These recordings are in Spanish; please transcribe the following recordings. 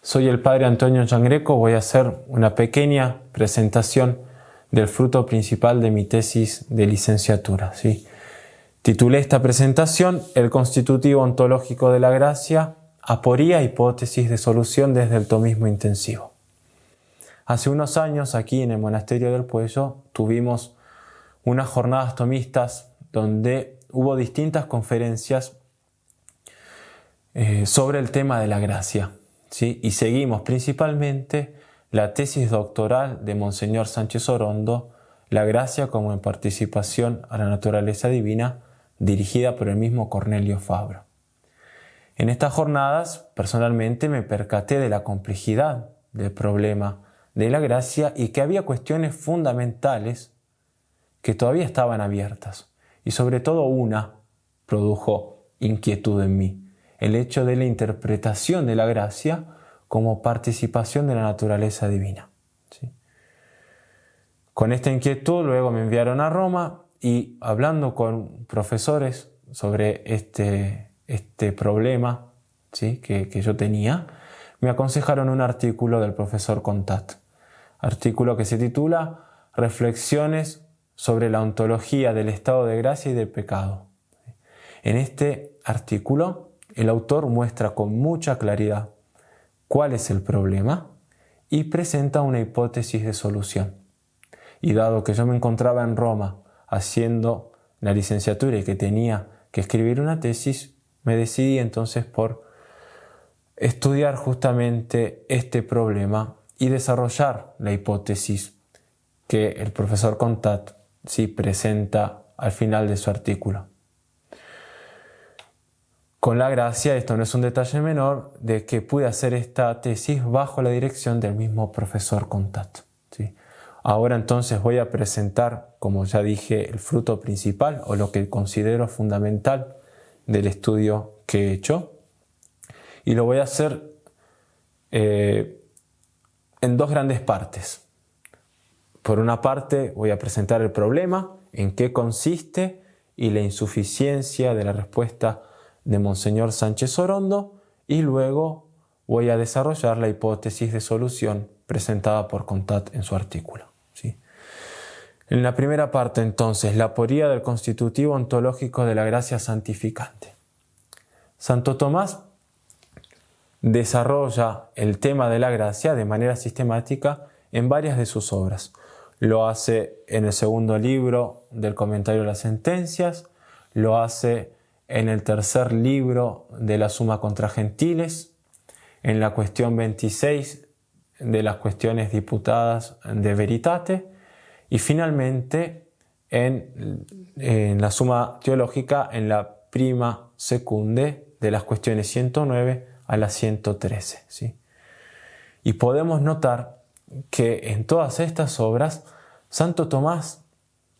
Soy el padre Antonio Giangreco. Voy a hacer una pequeña presentación del fruto principal de mi tesis de licenciatura. ¿Sí? Titulé esta presentación El constitutivo ontológico de la gracia, aporía, hipótesis de solución desde el tomismo intensivo. Hace unos años, aquí en el Monasterio del Puello, tuvimos unas jornadas tomistas donde hubo distintas conferencias sobre el tema de la gracia. ¿Sí? Y seguimos principalmente la tesis doctoral de Monseñor Sánchez Orondo, La gracia como en participación a la naturaleza divina, dirigida por el mismo Cornelio Fabro. En estas jornadas, personalmente me percaté de la complejidad del problema de la gracia y que había cuestiones fundamentales que todavía estaban abiertas. Y sobre todo una produjo inquietud en mí: el hecho de la interpretación de la gracia como participación de la naturaleza divina. ¿Sí? Con esta inquietud luego me enviaron a Roma y, hablando con profesores sobre este problema, ¿sí? que yo tenía, me aconsejaron un artículo del profesor Contat, artículo que se titula Reflexiones sobre la ontología del estado de gracia y del pecado. En este artículo, el autor muestra con mucha claridad cuál es el problema y presenta una hipótesis de solución. Y dado que yo me encontraba en Roma haciendo la licenciatura y que tenía que escribir una tesis, me decidí entonces por estudiar justamente este problema y desarrollar la hipótesis que el profesor Contat sí presenta al final de su artículo. Con la gracia, esto no es un detalle menor, de que pude hacer esta tesis bajo la dirección del mismo profesor Contat. ¿Sí? Ahora entonces voy a presentar, como ya dije, el fruto principal o lo que considero fundamental del estudio que he hecho. Y lo voy a hacer en dos grandes partes. Por una parte voy a presentar el problema, en qué consiste y la insuficiencia de la respuesta de Monseñor Sánchez Orondo, y luego voy a desarrollar la hipótesis de solución presentada por Contat en su artículo. ¿Sí? En la primera parte, entonces, la aporía del constitutivo ontológico de la gracia santificante. Santo Tomás desarrolla el tema de la gracia de manera sistemática en varias de sus obras. Lo hace en el segundo libro del Comentario de las Sentencias, lo hace en el tercer libro de la Summa contra Gentiles, en la cuestión 26 de las cuestiones diputadas de Veritate, y finalmente en la Summa Teológica, en la Prima Secunde, de las cuestiones 109 a las 113. ¿Sí? Y podemos notar que en todas estas obras Santo Tomás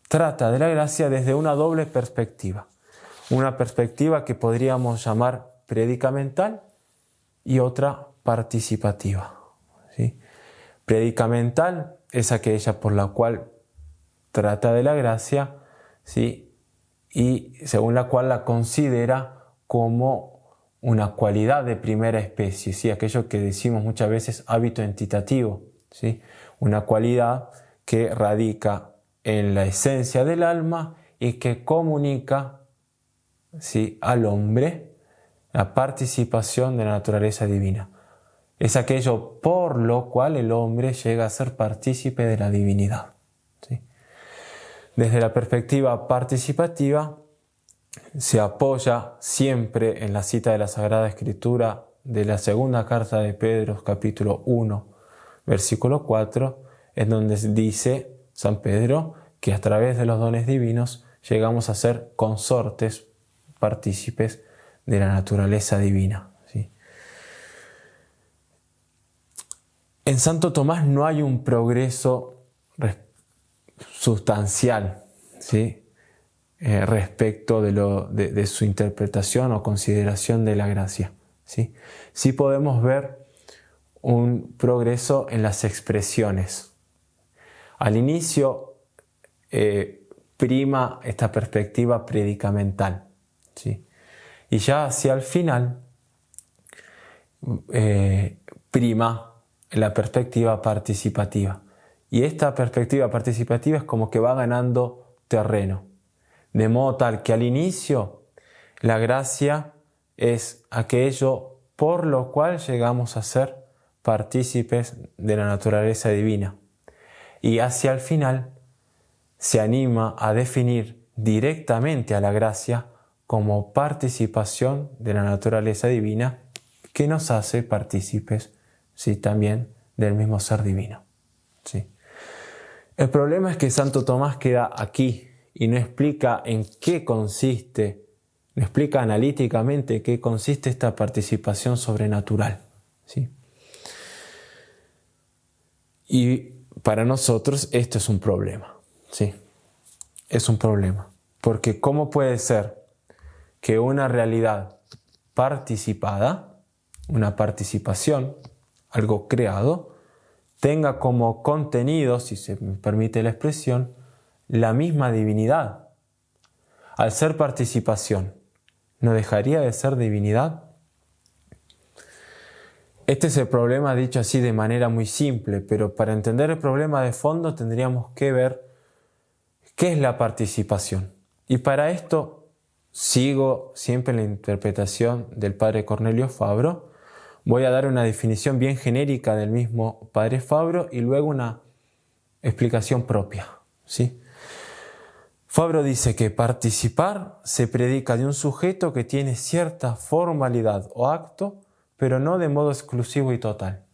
trata de la gracia desde una doble perspectiva. Una perspectiva que podríamos llamar predicamental y otra participativa. ¿Sí? Predicamental es aquella por la cual trata de la gracia, ¿sí? Y según la cual la considera como una cualidad de primera especie, ¿sí? Aquello que decimos muchas veces hábito entitativo, ¿sí? Una cualidad que radica en la esencia del alma y que comunica, ¿sí?, al hombre la participación de la naturaleza divina. Es aquello por lo cual el hombre llega a ser partícipe de la divinidad. ¿Sí? Desde la perspectiva participativa se apoya siempre en la cita de la Sagrada Escritura de la segunda carta de Pedro, capítulo 1, versículo 4, en donde dice San Pedro que a través de los dones divinos llegamos a ser consortes, partícipes de la naturaleza divina. ¿Sí? En Santo Tomás no hay un progreso sustancial, ¿sí?, respecto de su interpretación o consideración de la gracia. ¿Sí? Sí podemos ver un progreso en las expresiones. Al inicio prima esta perspectiva predicamental. ¿Sí? Y ya hacia el final prima la perspectiva participativa. Y esta perspectiva participativa es como que va ganando terreno. De modo tal que al inicio la gracia es aquello por lo cual llegamos a ser partícipes de la naturaleza divina. Y hacia el final se anima a definir directamente a la gracia como participación de la naturaleza divina que nos hace partícipes, sí, también del mismo ser divino. Sí. El problema es que Santo Tomás queda aquí y no explica en qué consiste, no explica analíticamente en qué consiste esta participación sobrenatural. ¿Sí? Y para nosotros esto es un problema. ¿Sí? Es un problema. Porque ¿cómo puede ser que una realidad participada, una participación, algo creado, tenga como contenido, si se me permite la expresión, la misma divinidad? Al ser participación, ¿no dejaría de ser divinidad? Este es el problema dicho así de manera muy simple, pero para entender el problema de fondo tendríamos que ver qué es la participación. Y para esto sigo siempre la interpretación del padre Cornelio Fabro. Voy a dar una definición bien genérica del mismo padre Fabro y luego una explicación propia. ¿Sí? Fabro dice que participar se predica de un sujeto que tiene cierta formalidad o acto, pero no de modo exclusivo y total.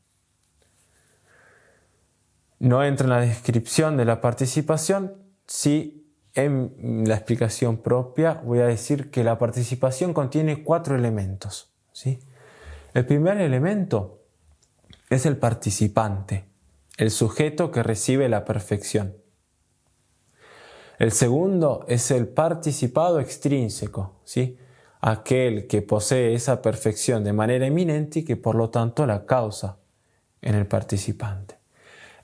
No entra en la descripción de la participación, sí en la explicación propia voy a decir que la participación contiene 4 elementos. ¿Sí? El primer elemento es el participante, el sujeto que recibe la perfección. El segundo es el participado extrínseco, ¿sí? Aquel que posee esa perfección de manera eminente y que por lo tanto la causa en el participante.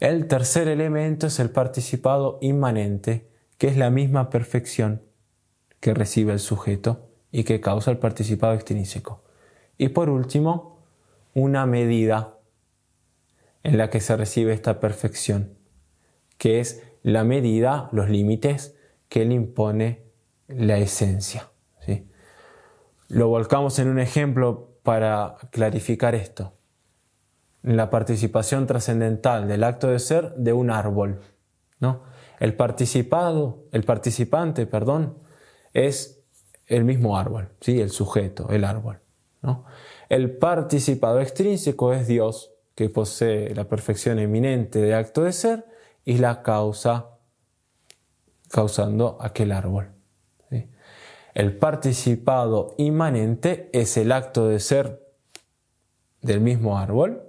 El tercer elemento es el participado inmanente, que es la misma perfección que recibe el sujeto y que causa el participado extrínseco. Y por último, una medida en la que se recibe esta perfección, que es la medida, los límites que le impone la esencia. ¿Sí? Lo volcamos en un ejemplo para clarificar esto. La participación trascendental del acto de ser de un árbol, ¿no? El participante, es el mismo árbol, ¿sí? El sujeto, el árbol, ¿no? El participado extrínseco es Dios, que posee la perfección eminente del acto de ser y la causa causando aquel árbol. ¿Sí? El participado inmanente es el acto de ser del mismo árbol,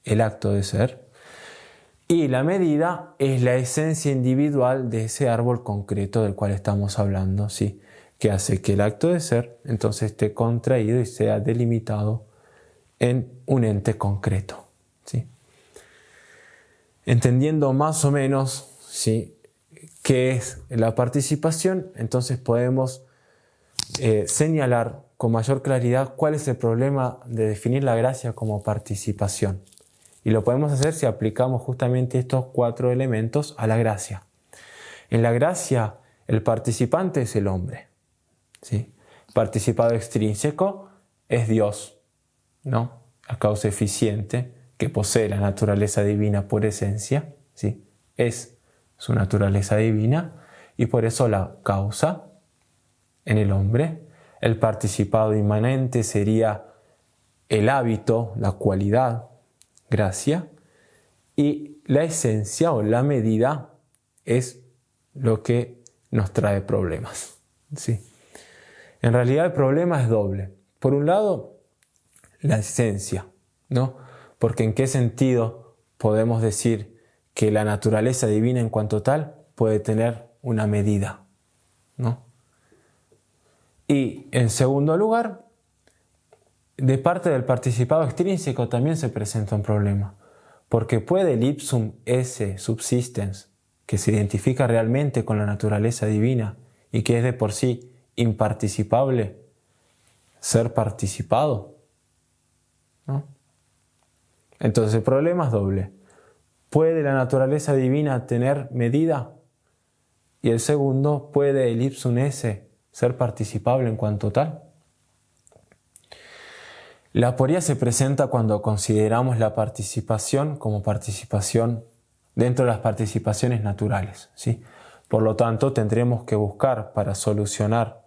el acto de ser, y la medida es la esencia individual de ese árbol concreto del cual estamos hablando, ¿sí? Que hace que el acto de ser entonces esté contraído y sea delimitado en un ente concreto. ¿Sí? Entendiendo más o menos, ¿sí?, qué es la participación, entonces podemos señalar con mayor claridad cuál es el problema de definir la gracia como participación. Y lo podemos hacer si aplicamos justamente estos 4 elementos a la gracia. En la gracia, el participante es el hombre, ¿sí? Participado extrínseco es Dios, ¿no? La causa eficiente que posee la naturaleza divina por esencia, ¿sí? Es su naturaleza divina y por eso la causa en el hombre. El participado inmanente sería el hábito, la cualidad, gracia, y la esencia o la medida es lo que nos trae problemas. ¿Sí? En realidad el problema es doble. Por un lado, la esencia, ¿no? Porque ¿en qué sentido podemos decir que la naturaleza divina en cuanto tal puede tener una medida, ¿no? Y en segundo lugar, de parte del participado extrínseco también se presenta un problema, porque puede el ipsum esse subsistens, que se identifica realmente con la naturaleza divina y que es de por sí imparticipable, ser participado, ¿no? Entonces el problema es doble. ¿Puede la naturaleza divina tener medida? Y el segundo, ¿puede el ipsum esse ser participable en cuanto tal? La aporía se presenta cuando consideramos la participación como participación dentro de las participaciones naturales, ¿sí? Por lo tanto, tendremos que buscar para solucionar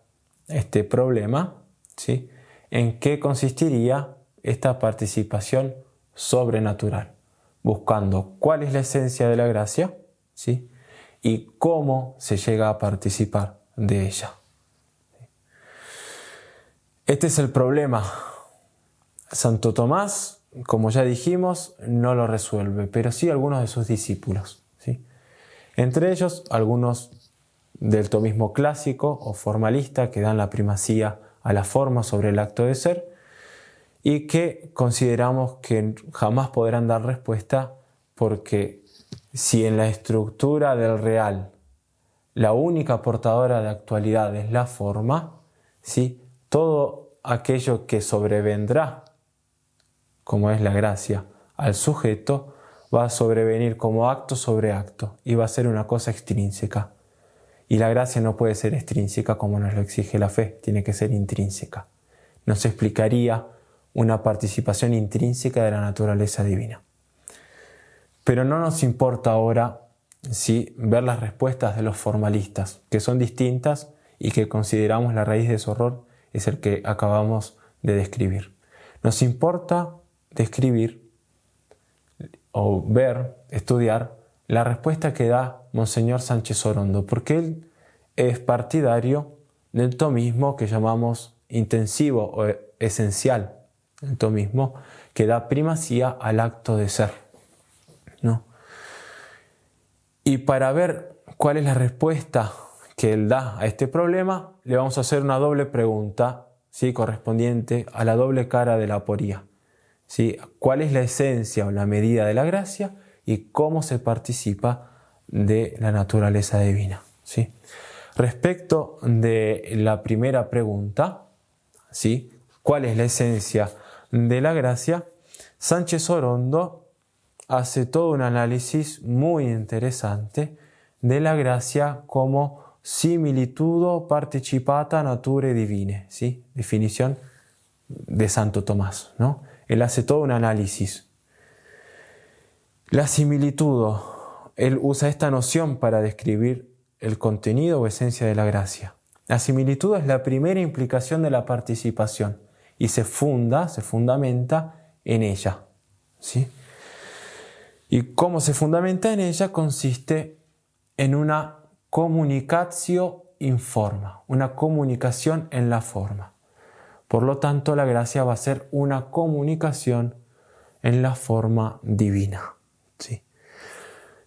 este problema, ¿sí?, en qué consistiría esta participación sobrenatural, buscando cuál es la esencia de la gracia, ¿sí?, y cómo se llega a participar de ella. Este es el problema. Santo Tomás, como ya dijimos, no lo resuelve, pero sí algunos de sus discípulos, ¿sí? Entre ellos, algunos del tomismo clásico o formalista que dan la primacía a la forma sobre el acto de ser y que consideramos que jamás podrán dar respuesta porque si en la estructura del real la única portadora de actualidad es la forma, ¿sí?, todo aquello que sobrevendrá, como es la gracia, al sujeto, va a sobrevenir como acto sobre acto y va a ser una cosa extrínseca. Y la gracia no puede ser extrínseca como nos lo exige la fe, tiene que ser intrínseca. No se explicaría una participación intrínseca de la naturaleza divina. Pero no nos importa ahora ver las respuestas de los formalistas, que son distintas y que consideramos la raíz de ese horror es el que acabamos de describir. Nos importa describir o estudiar la respuesta que da Monseñor Sánchez Orondo, porque él es partidario del tomismo que llamamos intensivo o esencial, el tomismo que da primacía al acto de ser, ¿no? Y para ver cuál es la respuesta que él da a este problema, le vamos a hacer una doble pregunta, ¿sí?, correspondiente a la doble cara de la aporía, ¿sí? ¿Cuál es la esencia o la medida de la gracia y cómo se participa de la naturaleza divina, ¿sí? Respecto de la primera pregunta, ¿sí?, ¿cuál es la esencia de la gracia? Sánchez Orondo hace todo un análisis muy interesante de la gracia como similitudo participata nature divine, ¿sí?, definición de Santo Tomás, ¿no? Él hace todo un análisis. La similitud, él usa esta noción para describir el contenido o esencia de la gracia. La similitud es la primera implicación de la participación y se fundamenta en ella, ¿sí? Y cómo se fundamenta en ella consiste en una communicatio in forma, una comunicación en la forma. Por lo tanto, la gracia va a ser una comunicación en la forma divina, ¿sí?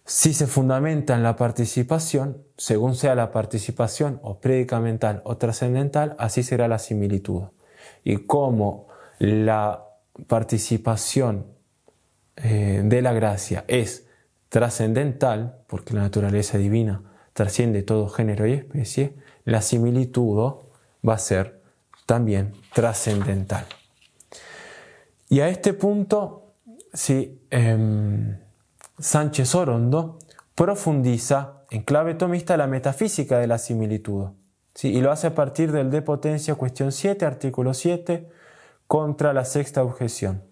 Si se fundamenta en la participación, según sea la participación o predicamental o trascendental, así será la similitud. Y como la participación de la gracia es trascendental, porque la naturaleza divina trasciende todo género y especie, la similitud va a ser también trascendental. Y a este punto, Sánchez Orondo profundiza en clave tomista la metafísica de la similitud, ¿sí?, y lo hace a partir del De Potentia, cuestión 7, artículo 7, contra la sexta objeción.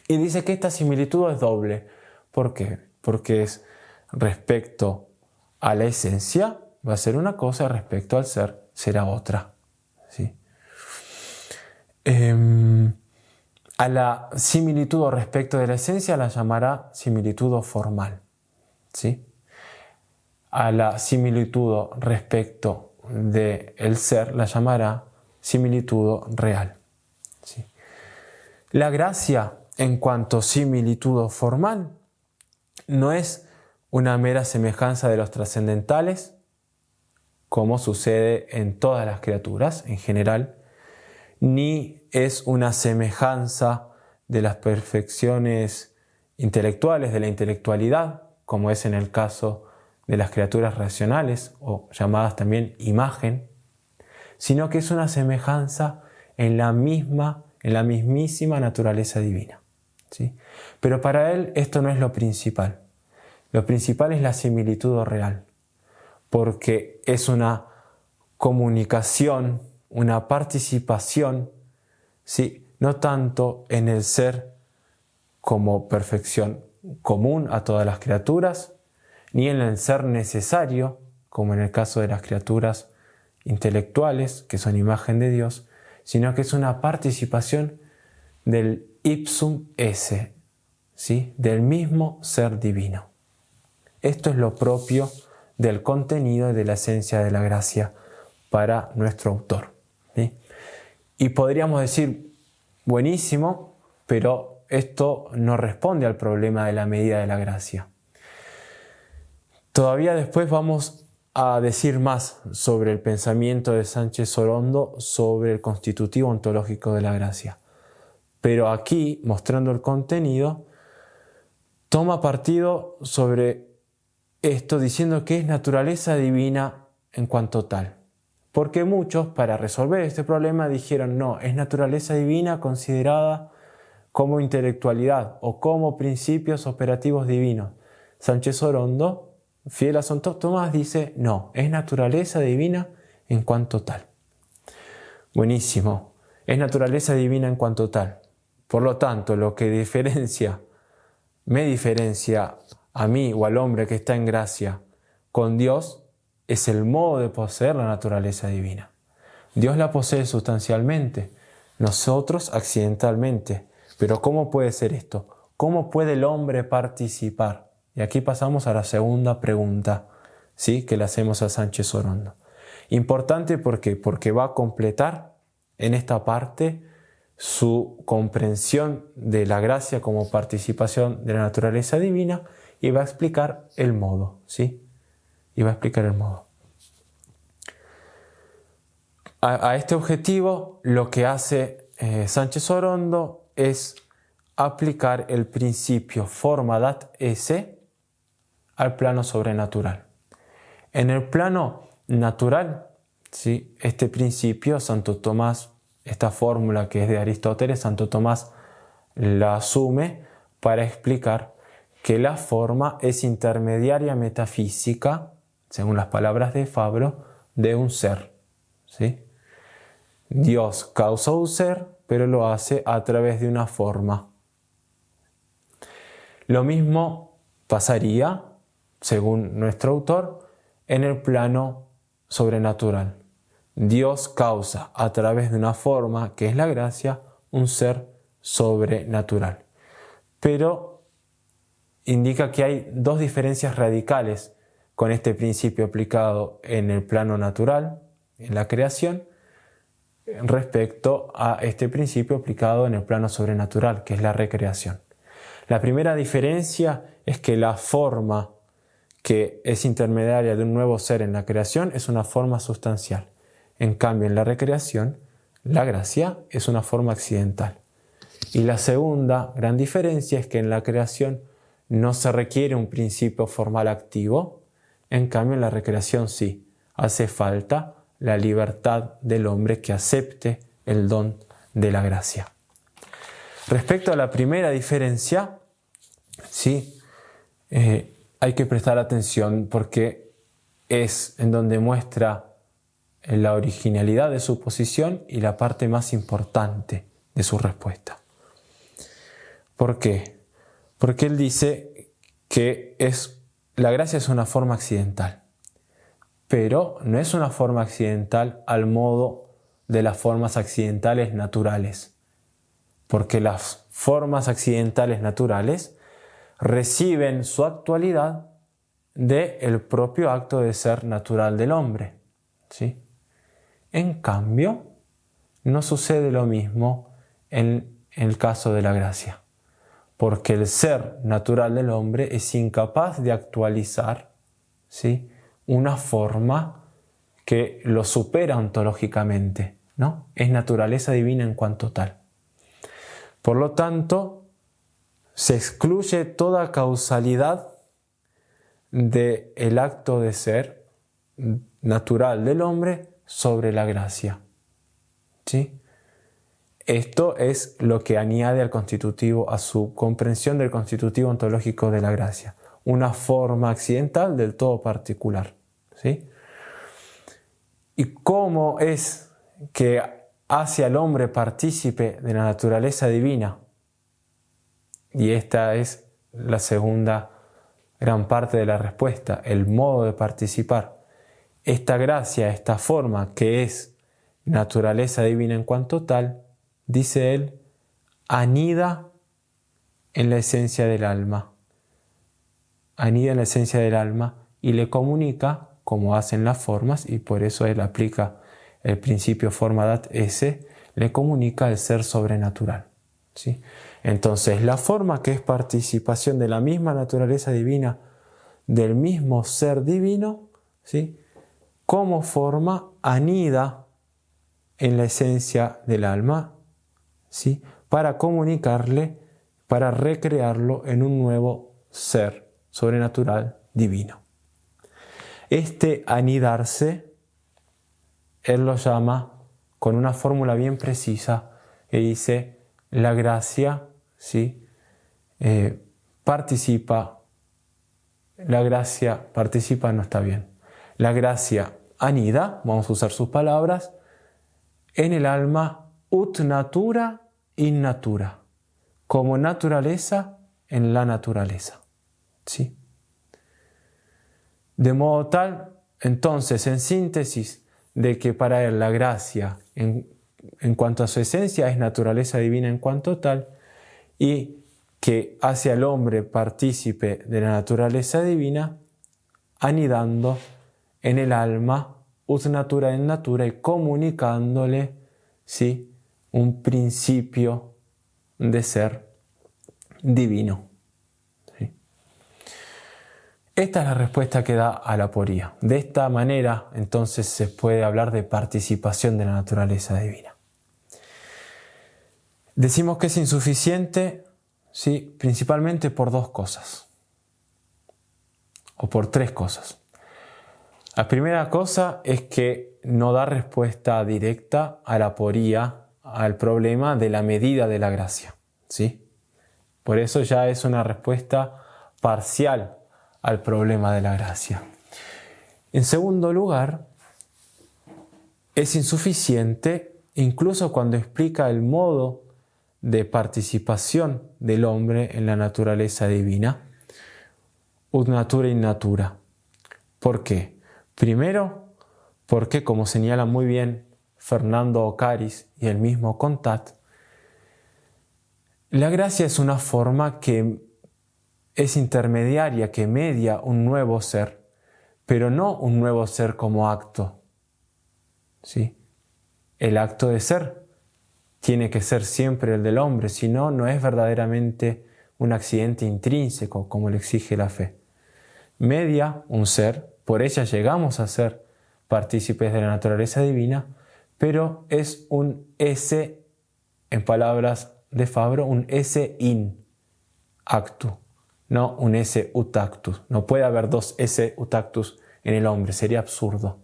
Y dice que esta similitud es doble. ¿Por qué? Porque es respecto a la esencia, va a ser una cosa, respecto al ser, será otra, ¿sí? A la similitud respecto de la esencia la llamará similitud formal, ¿sí? A la similitud respecto del ser la llamará similitud real, ¿sí? La gracia, en cuanto similitud formal, no es una mera semejanza de los trascendentales, como sucede en todas las criaturas en general, ni es una semejanza de las perfecciones intelectuales, de la intelectualidad, como es en el caso de las criaturas racionales, o llamadas también imagen, sino que es una semejanza en la mismísima naturaleza divina, ¿sí? Pero para él esto no es lo principal. Lo principal es la similitud real, porque es una comunicación, una participación, ¿sí? No tanto en el ser como perfección común a todas las criaturas, ni en el ser necesario, como en el caso de las criaturas intelectuales, que son imagen de Dios, sino que es una participación del ipsum esse, ¿sí? Del mismo ser divino. Esto es lo propio del contenido y de la esencia de la gracia para nuestro autor, ¿sí? Y podríamos decir, buenísimo, pero esto no responde al problema de la medida de la gracia. Todavía después vamos a decir más sobre el pensamiento de Sánchez Orondo sobre el constitutivo ontológico de la gracia. Pero aquí, mostrando el contenido, toma partido sobre esto diciendo que es naturaleza divina en cuanto tal. Porque muchos, para resolver este problema, dijeron no, es naturaleza divina considerada como intelectualidad o como principios operativos divinos. Sánchez Orondo, fiel a Santo Tomás, dice no, es naturaleza divina en cuanto tal. Buenísimo, es naturaleza divina en cuanto tal. Por lo tanto, lo que me diferencia a mí o al hombre que está en gracia con Dios es el modo de poseer la naturaleza divina. Dios la posee sustancialmente, nosotros accidentalmente. Pero ¿cómo puede ser esto? ¿Cómo puede el hombre participar? Y aquí pasamos a la segunda pregunta, ¿sí? Que le hacemos a Sánchez Orondo. Importante, ¿por qué? Porque va a completar en esta parte su comprensión de la gracia como participación de la naturaleza divina y va a explicar el modo, ¿sí? Y va a explicar el modo. A este objetivo lo que hace Sánchez Orondo es aplicar el principio forma dat esse al plano sobrenatural. En el plano natural, ¿sí? Este principio, Santo Tomás, esta fórmula que es de Aristóteles, Santo Tomás la asume para explicar que la forma es intermediaria metafísica, según las palabras de Fabro, de un ser, ¿sí? Dios causa un ser, pero lo hace a través de una forma. Lo mismo pasaría, según nuestro autor, en el plano sobrenatural. Dios causa a través de una forma, que es la gracia, un ser sobrenatural. Pero indica que hay dos diferencias radicales con este principio aplicado en el plano natural, en la creación, respecto a este principio aplicado en el plano sobrenatural, que es la recreación. La primera diferencia es que la forma que es intermediaria de un nuevo ser en la creación es una forma sustancial. En cambio, en la recreación, la gracia es una forma accidental. Y la segunda gran diferencia es que en la creación no se requiere un principio formal activo, en cambio en la recreación sí, hace falta la libertad del hombre que acepte el don de la gracia. Respecto a la primera diferencia, sí, hay que prestar atención porque es en donde muestra la originalidad de su posición y la parte más importante de su respuesta. ¿Por qué? Porque él dice que la gracia es una forma accidental, pero no es una forma accidental al modo de las formas accidentales naturales, porque las formas accidentales naturales reciben su actualidad del propio acto de ser natural del hombre, ¿sí? En cambio, no sucede lo mismo en el caso de la gracia, porque el ser natural del hombre es incapaz de actualizar, ¿sí?, una forma que lo supera ontológicamente, ¿no? Es naturaleza divina en cuanto tal. Por lo tanto, se excluye toda causalidad del acto de ser natural del hombre sobre la gracia, ¿sí? esto es lo que añade al constitutivo, a su comprensión del constitutivo ontológico de la gracia. Una forma accidental del todo particular. ¿Sí? ¿Y cómo es que hace al hombre partícipe de la naturaleza divina? Y esta es la segunda gran parte de la respuesta, el modo de participar. Esta gracia, esta forma que es naturaleza divina en cuanto tal, dice él, anida en la esencia del alma. Anida en la esencia del alma y le comunica, como hacen las formas, y por eso él aplica el principio forma dat esse, le comunica el ser sobrenatural. ¿Sí? Entonces, la forma que es participación de la misma naturaleza divina, del mismo ser divino, ¿sí? Como forma anida en la esencia del alma, ¿sí? Para comunicarle, para recrearlo en un nuevo ser sobrenatural divino. Este anidarse, él lo llama con una fórmula bien precisa que dice la gracia, ¿sí? Participa, no está bien. La gracia anida, vamos a usar sus palabras, en el alma ut natura in natura, como naturaleza en la naturaleza. ¿Sí? De modo tal, entonces, en síntesis, de que para él la gracia, en cuanto a su esencia, es naturaleza divina en cuanto tal, y que hace al hombre partícipe de la naturaleza divina, anidando en el alma, ut natura in natura, y comunicándole, ¿sí?, un principio de ser divino. ¿Sí? Esta es la respuesta que da a la aporía. De esta manera, entonces, se puede hablar de participación de la naturaleza divina. Decimos que es insuficiente, ¿sí?, principalmente por dos cosas, o por tres cosas. La primera cosa es que no da respuesta directa a la aporía, al problema de la medida de la gracia, ¿sí? Por eso ya es una respuesta parcial al problema de la gracia. En segundo lugar, es insuficiente incluso cuando explica el modo de participación del hombre en la naturaleza divina, ut natura in natura. ¿Por qué? Primero, porque, como señala muy bien Fernando Ocaris y el mismo Contat, la gracia es una forma que es intermediaria, que media un nuevo ser, pero no un nuevo ser como acto. ¿Sí? El acto de ser tiene que ser siempre el del hombre, si no, no es verdaderamente un accidente intrínseco como le exige la fe. Media un ser, por ella llegamos a ser partícipes de la naturaleza divina, pero es un esse, en palabras de Fabro, un esse in actu, no un esse ut actus. No puede haber dos esse ut actus en el hombre, sería absurdo.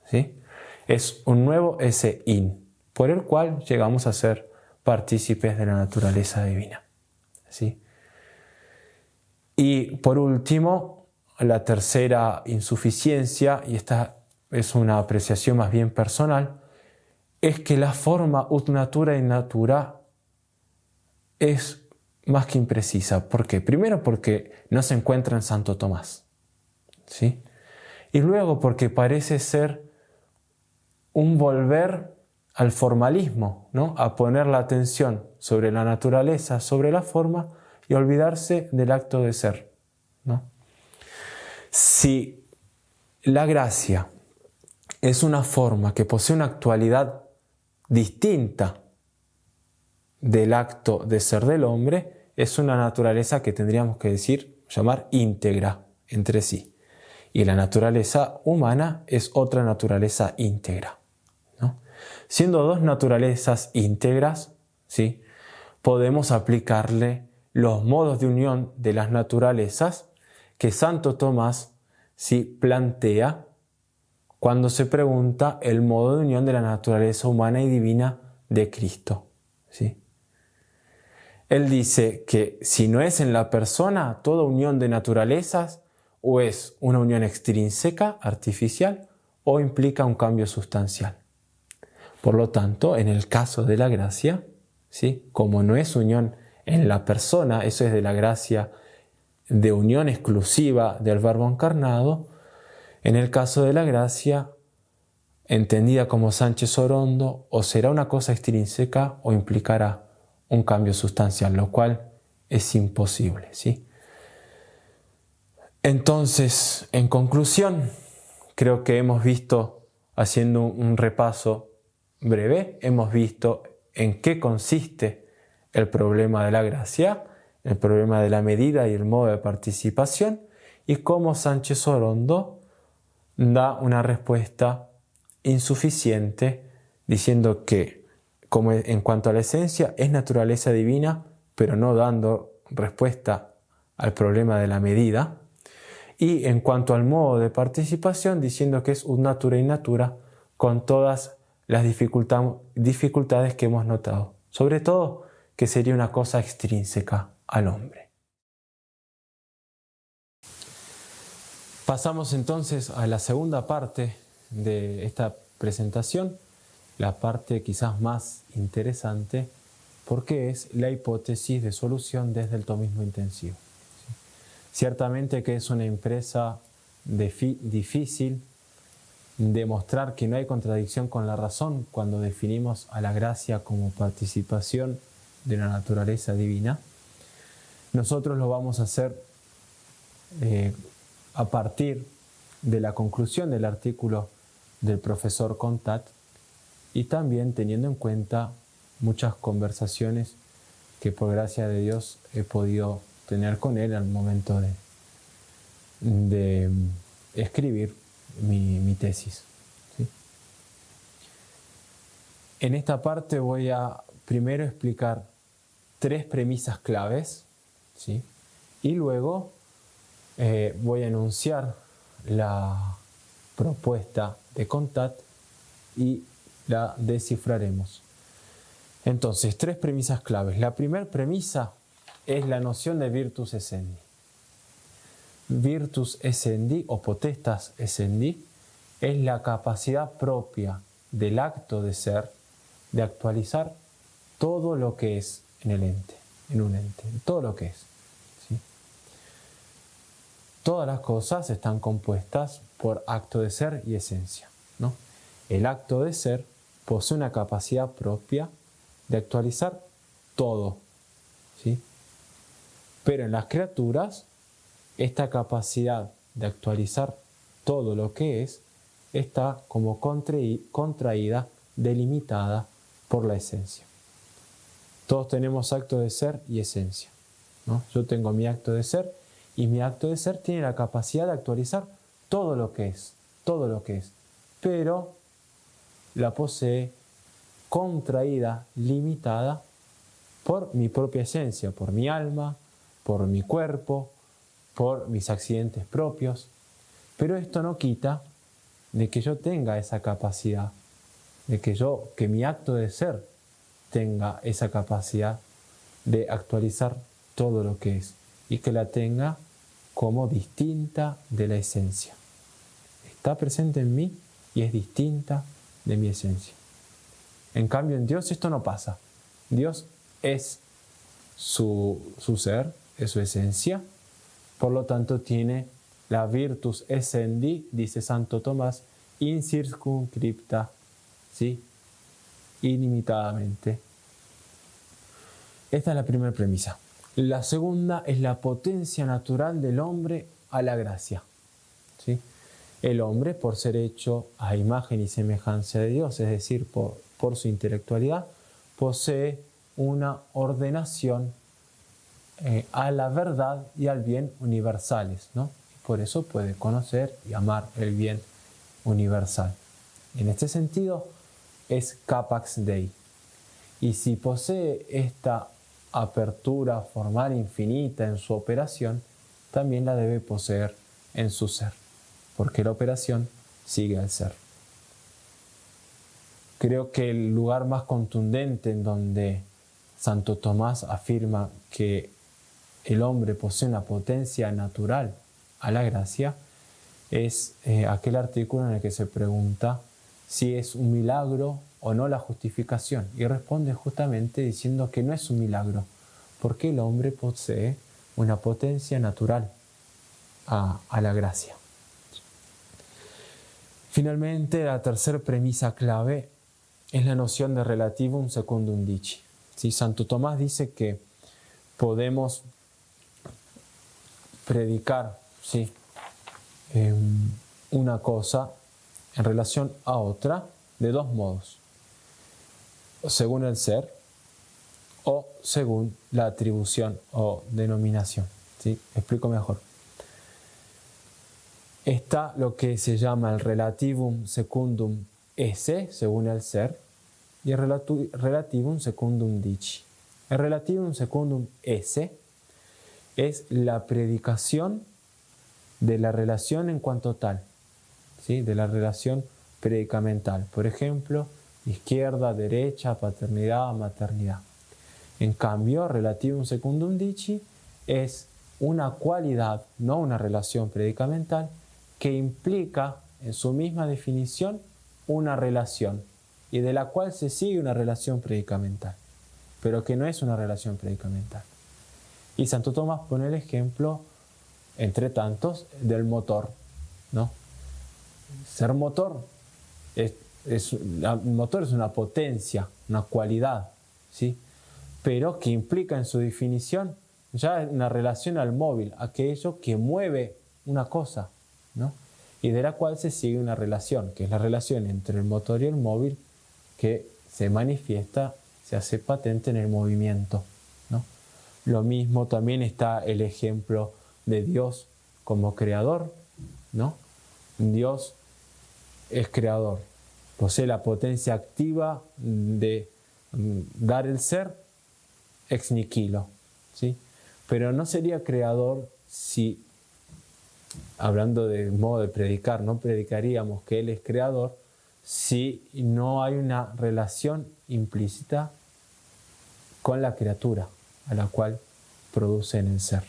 ¿Sí? Es un nuevo esse in, por el cual llegamos a ser partícipes de la naturaleza divina. ¿Sí? Y por último, la tercera insuficiencia, y esta es una apreciación más bien personal, es que la forma ut natura in natura es más que imprecisa. ¿Por qué? Primero porque no se encuentra en Santo Tomás, ¿sí? Y luego porque parece ser un volver al formalismo, ¿no? A poner la atención sobre la naturaleza, sobre la forma, y olvidarse del acto de ser, ¿no? Si la gracia es una forma que posee una actualidad distinta del acto de ser del hombre, es una naturaleza que tendríamos que llamar íntegra entre sí. Y la naturaleza humana es otra naturaleza íntegra, ¿no? Siendo dos naturalezas íntegras, ¿sí?, podemos aplicarle los modos de unión de las naturalezas que Santo Tomás, ¿sí?, plantea cuando se pregunta el modo de unión de la naturaleza humana y divina de Cristo. ¿sí? Él dice que si no es en la persona, toda unión de naturalezas o es una unión extrínseca, artificial, o implica un cambio sustancial. Por lo tanto, en el caso de la gracia, ¿sí? Como no es unión en la persona, eso es de la gracia de unión exclusiva del Verbo encarnado, en el caso de la gracia, entendida como Sánchez Orondo, o será una cosa extrínseca o implicará un cambio sustancial, lo cual es imposible, ¿sí? Entonces, en conclusión, creo que hemos visto, haciendo un repaso breve, hemos visto en qué consiste el problema de la gracia, el problema de la medida y el modo de participación, y cómo Sánchez Orondo da una respuesta insuficiente diciendo que, como en cuanto a la esencia, es naturaleza divina, pero no dando respuesta al problema de la medida. Y en cuanto al modo de participación, diciendo que es un natura in natura con todas las dificultades que hemos notado. Sobre todo, que sería una cosa extrínseca al hombre. Pasamos entonces a la segunda parte de esta presentación, la parte quizás más interesante, porque es la hipótesis de solución desde el tomismo intensivo. Ciertamente que es una empresa difícil demostrar que no hay contradicción con la razón cuando definimos a la gracia como participación de la naturaleza divina. Nosotros lo vamos a hacer a partir de la conclusión del artículo del profesor Contat y también teniendo en cuenta muchas conversaciones que por gracia de Dios he podido tener con él al momento de escribir mi tesis, ¿sí? En esta parte voy a primero explicar 3 premisas claves, ¿sí? Y luego voy a enunciar la propuesta de Contat y la descifraremos. Entonces, 3 premisas claves. La primera premisa es la noción de virtus essendi. Virtus essendi o potestas essendi es la capacidad propia del acto de ser de actualizar todo lo que es en el ente, en un ente, todo lo que es, ¿sí? Todas las cosas están compuestas por acto de ser y esencia, ¿no? El acto de ser posee una capacidad propia de actualizar todo, ¿sí? Pero en las criaturas, esta capacidad de actualizar todo lo que es está como contraída, delimitada por la esencia. Todos tenemos acto de ser y esencia, ¿no? Yo tengo mi acto de ser y mi acto de ser tiene la capacidad de actualizar todo lo que es, pero la posee contraída, limitada por mi propia esencia, por mi alma, por mi cuerpo, por mis accidentes propios. Pero esto no quita de que yo tenga esa capacidad, de que mi acto de ser tenga esa capacidad de actualizar todo lo que es y que la tenga como distinta de la esencia. Está presente en mí y es distinta de mi esencia. En cambio, en Dios esto no pasa. Dios es su ser, es su esencia, por lo tanto tiene la virtus essendi, dice Santo Tomás, incircunscripta, ¿sí? Ilimitadamente. Esta es la primera premisa. La segunda es la potencia natural del hombre a la gracia, ¿sí? El hombre, por ser hecho a imagen y semejanza de Dios, es decir, por su intelectualidad, posee una ordenación a la verdad y al bien universales, ¿no? Por eso puede conocer y amar el bien universal. En este sentido, es capax Dei. Y si posee esta apertura formal infinita en su operación, también la debe poseer en su ser, porque la operación sigue al ser. Creo que el lugar más contundente en donde Santo Tomás afirma que el hombre posee una potencia natural a la gracia, es aquel artículo en el que se pregunta si es un milagro o no la justificación. Y responde justamente diciendo que no es un milagro, porque el hombre posee una potencia natural a la gracia. Finalmente, la tercera premisa clave es la noción de relativum secundum dici. ¿Sí? Santo Tomás dice que podemos predicar, ¿sí?, una cosa en relación a otra de dos modos: según el ser o según la atribución o denominación. ¿Sí? Explico mejor. Está lo que se llama el relativum secundum esse, según el ser, y el relativum secundum dici. El relativum secundum esse es la predicación de la relación en cuanto tal, ¿sí?, de la relación predicamental. Por ejemplo, izquierda, derecha, paternidad, maternidad. En cambio, relativum secundum dici es una cualidad, no una relación predicamental, que implica en su misma definición una relación y de la cual se sigue una relación predicamental, pero que no es una relación predicamental. Y Santo Tomás pone el ejemplo, entre tantos, del motor, ¿no? Ser motor motor es una potencia, una cualidad, ¿sí?, pero que implica en su definición ya una relación al móvil, aquello que mueve una cosa, ¿no?, y de la cual se sigue una relación, que es la relación entre el motor y el móvil, que se manifiesta, se hace patente en el movimiento, ¿no? Lo mismo también está el ejemplo de Dios como creador, ¿no? Dios es creador, posee la potencia activa de dar el ser ex nihilo, ¿sí? Pero no sería creador si, hablando de modo de predicar, no predicaríamos que Él es creador si no hay una relación implícita con la criatura a la cual producen el ser.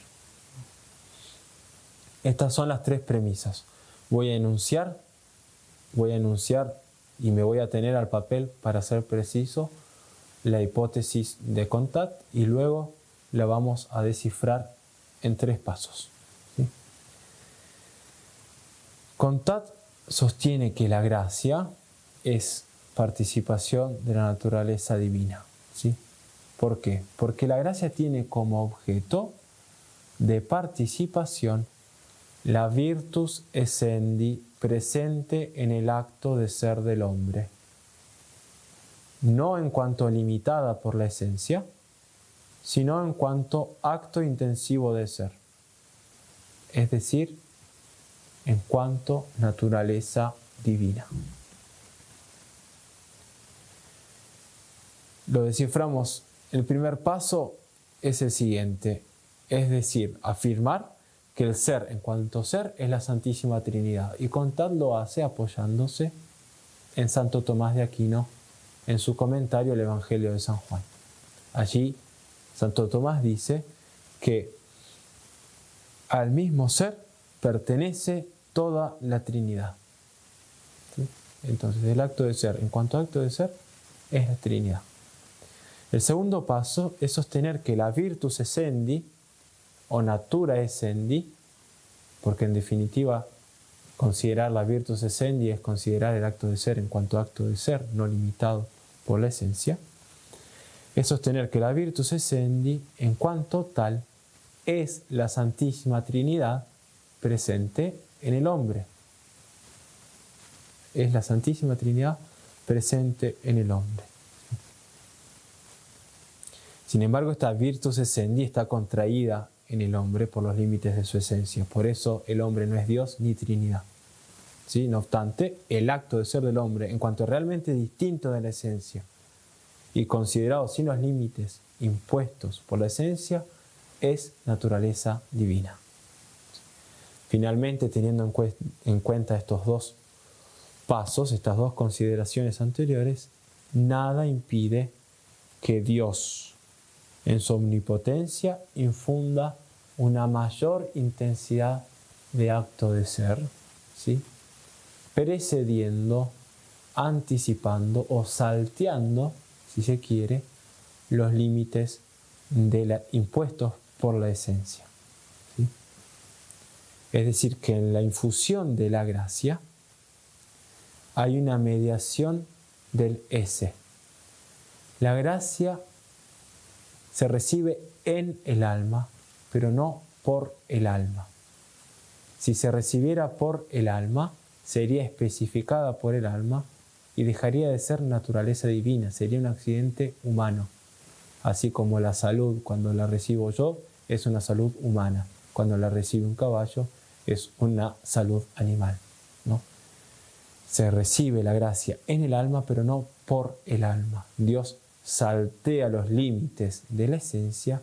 Estas son las tres premisas. Voy a enunciar y me voy a tener al papel, para ser preciso, la hipótesis de Comtat, y luego la vamos a descifrar en tres pasos. ¿Sí? Comtat sostiene que la gracia es participación de la naturaleza divina. ¿Sí? ¿Por qué? Porque la gracia tiene como objeto de participación la virtus essendi presente en el acto de ser del hombre, no en cuanto limitada por la esencia, sino en cuanto acto intensivo de ser, es decir, en cuanto naturaleza divina. Lo desciframos. El primer paso es el siguiente, es decir, afirmar que el ser en cuanto ser es la Santísima Trinidad. Y Comtat lo hace apoyándose en Santo Tomás de Aquino, en su comentario al Evangelio de San Juan. Allí Santo Tomás dice que al mismo ser pertenece toda la Trinidad. ¿Sí? Entonces, el acto de ser, en cuanto acto de ser, es la Trinidad. El segundo paso es sostener que la virtus essendi, o natura essendi, porque en definitiva considerar la virtus essendi es considerar el acto de ser en cuanto acto de ser, no limitado por la esencia, es sostener que la virtus essendi, en cuanto tal, es la Santísima Trinidad presente en el hombre. Es la Santísima Trinidad presente en el hombre. Sin embargo, esta virtus essendi está contraída en el hombre por los límites de su esencia. Por eso el hombre no es Dios ni Trinidad. ¿Sí? No obstante, el acto de ser del hombre, en cuanto realmente distinto de la esencia y considerado sin los límites impuestos por la esencia, es naturaleza divina. Finalmente, teniendo en cuenta estos dos pasos, estas dos consideraciones anteriores, nada impide que Dios, en su omnipotencia infunda una mayor intensidad de acto de ser, ¿sí? Precediendo, anticipando o salteando, si se quiere, los límites impuestos por la esencia, ¿sí? Es decir, que en la infusión de la gracia hay una mediación del ese. La gracia se recibe en el alma, pero no por el alma. Si se recibiera por el alma, sería especificada por el alma y dejaría de ser naturaleza divina, sería un accidente humano. Así como la salud, cuando la recibo yo, es una salud humana. Cuando la recibe un caballo, es una salud animal, ¿no? Se recibe la gracia en el alma, pero no por el alma. Dios saltea los límites de la esencia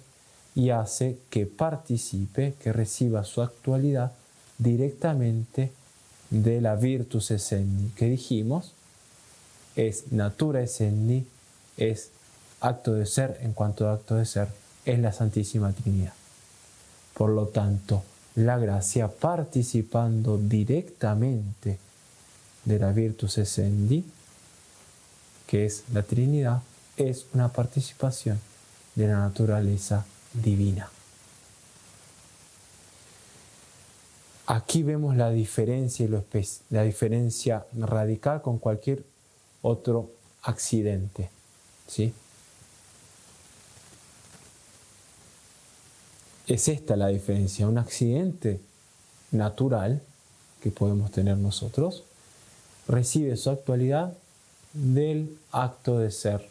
y hace que participe, que reciba su actualidad directamente de la virtus essendi, que dijimos es natura essendi, es acto de ser en cuanto a acto de ser, es la Santísima Trinidad. Por lo tanto, la gracia participando directamente de la virtus essendi, que es la Trinidad, es una participación de la naturaleza divina. Aquí vemos la diferencia la diferencia radical con cualquier otro accidente, ¿sí? Es esta la diferencia. Un accidente natural que podemos tener nosotros recibe su actualidad del acto de ser,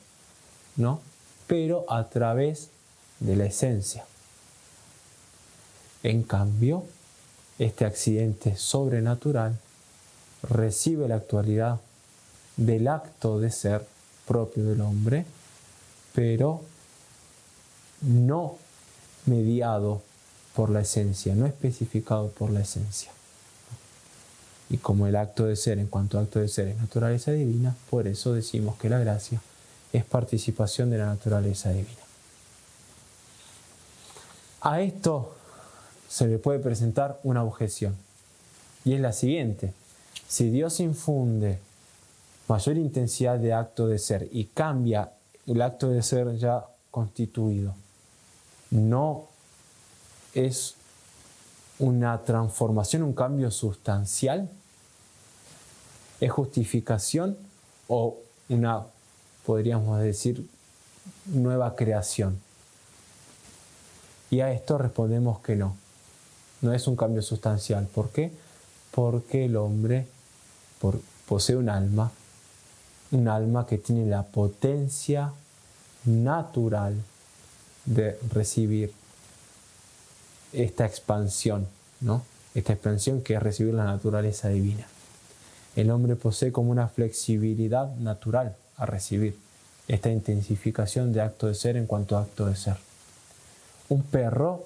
¿no? Pero a través de la esencia. En cambio, este accidente sobrenatural recibe la actualidad del acto de ser propio del hombre, pero no mediado por la esencia, no especificado por la esencia. Y como el acto de ser, en cuanto a acto de ser, es naturaleza divina, por eso decimos que la gracia es participación de la naturaleza divina. A esto se le puede presentar una objeción, y es la siguiente: si Dios infunde mayor intensidad de acto de ser y cambia el acto de ser ya constituido, ¿no es una transformación, un cambio sustancial? ¿Es justificación o una, podríamos decir, nueva creación? Y a esto respondemos que no. No es un cambio sustancial. ¿Por qué? Porque el hombre posee un alma que tiene la potencia natural de recibir esta expansión, ¿no? Esta expansión que es recibir la naturaleza divina. El hombre posee como una flexibilidad natural a recibir esta intensificación de acto de ser en cuanto a acto de ser. Un perro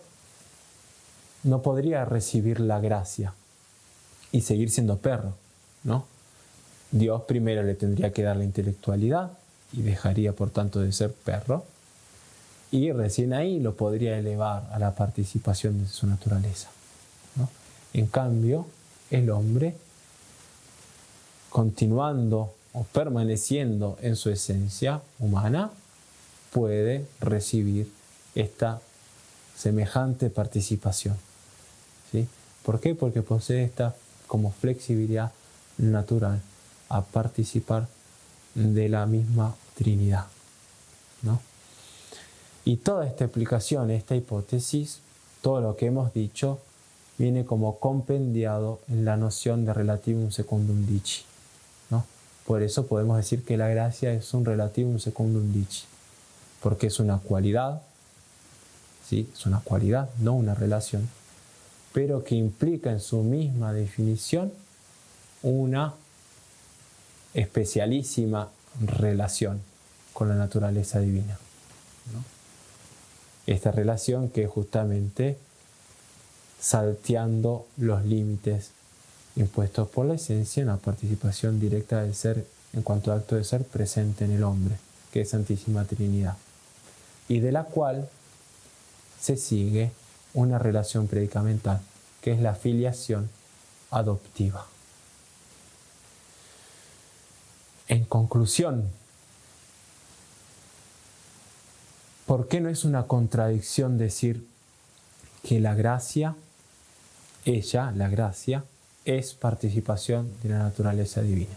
no podría recibir la gracia y seguir siendo perro, ¿no? Dios primero le tendría que dar la intelectualidad y dejaría por tanto de ser perro, y recién ahí lo podría elevar a la participación de su naturaleza, ¿no? En cambio, el hombre, continuando o permaneciendo en su esencia humana, puede recibir esta semejante participación, ¿sí? ¿Por qué? Porque posee esta como flexibilidad natural a participar de la misma Trinidad, ¿no? Y toda esta explicación, esta hipótesis, todo lo que hemos dicho, viene como compendiado en la noción de relativum secundum dici, ¿no? Por eso podemos decir que la gracia es un relativum secundum dici, porque es una cualidad, ¿sí? Es una cualidad, no una relación, pero que implica en su misma definición una especialísima relación con la naturaleza divina, ¿no? Esta relación que es justamente salteando los límites impuestos por la esencia en la participación directa del ser en cuanto a acto de ser presente en el hombre, que es Santísima Trinidad, y de la cual se sigue una relación predicamental, que es la filiación adoptiva. En conclusión, ¿por qué no es una contradicción decir que la gracia, la gracia, es participación de la naturaleza divina?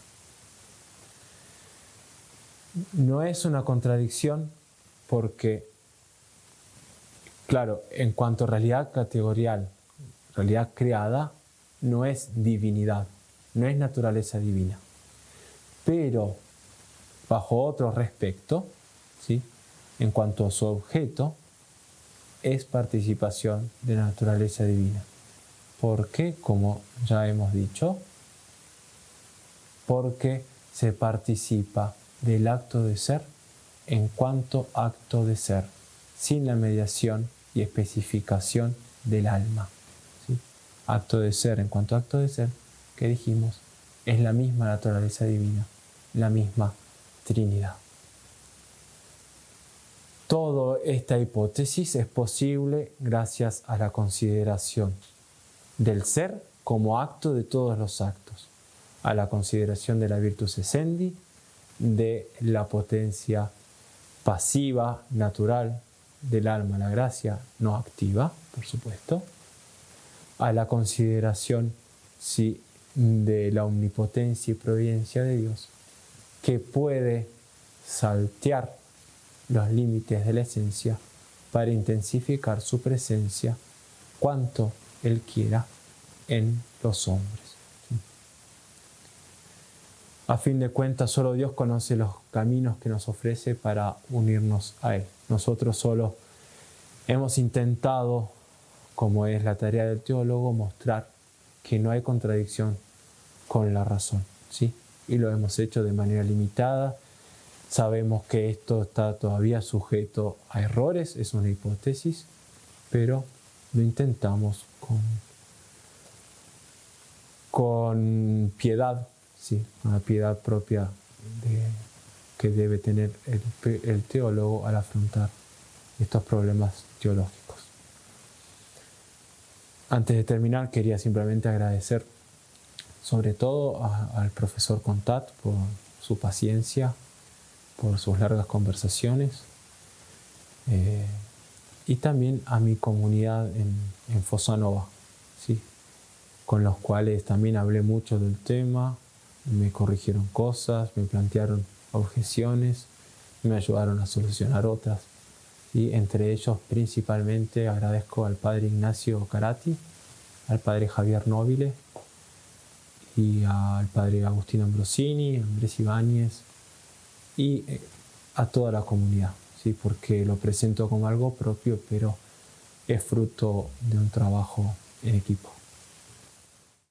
No es una contradicción porque, claro, en cuanto a realidad categorial, realidad creada, no es divinidad, no es naturaleza divina. Pero, bajo otro respecto, ¿sí?, en cuanto a su objeto, es participación de la naturaleza divina. ¿Por qué? Como ya hemos dicho, porque se participa del acto de ser en cuanto acto de ser, sin la mediación y especificación del alma. ¿Sí? Acto de ser en cuanto acto de ser, que dijimos, es la misma naturaleza divina, la misma Trinidad. Toda esta hipótesis es posible gracias a la consideración del ser como acto de todos los actos, a la consideración de la virtus essendi, de la potencia pasiva, natural del alma, la gracia no activa, por supuesto, a la consideración de la omnipotencia y providencia de Dios, que puede saltear los límites de la esencia para intensificar su presencia cuanto Él quiera en los hombres. A fin de cuentas, solo Dios conoce los caminos que nos ofrece para unirnos a Él. Nosotros solo hemos intentado, como es la tarea del teólogo, mostrar que no hay contradicción con la razón, ¿sí? Y lo hemos hecho de manera limitada. Sabemos que esto está todavía sujeto a errores, es una hipótesis, pero lo intentamos con piedad, ¿sí? Una piedad propia que debe tener el teólogo al afrontar estos problemas teológicos. Antes de terminar, quería simplemente agradecer sobre todo al profesor Contat por su paciencia, por sus largas conversaciones, y también a mi comunidad en Fossa Nova, ¿sí?, con los cuales también hablé mucho del tema, me corrigieron cosas, me plantearon objeciones, me ayudaron a solucionar otras. Y entre ellos principalmente agradezco al padre Ignacio Carati, al padre Javier Nobile y al padre Agustín Ambrosini, Andrés Ibáñez y a toda la comunidad, ¿sí?, porque lo presento como algo propio, pero es fruto de un trabajo en equipo.